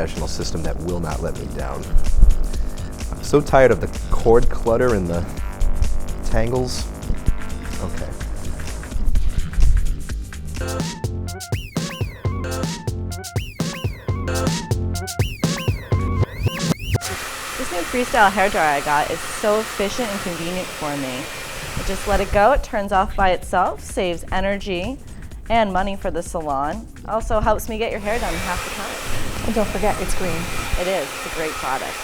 professional system that will not let me down. I'm so tired of the cord clutter and the tangles. Okay. This new freestyle hairdryer I got is so efficient and convenient for me. I just let it go, it turns off by itself, saves energy and money for the salon. Also helps me get your hair done in half the time. And don't forget, it's green. It is, it's a great product.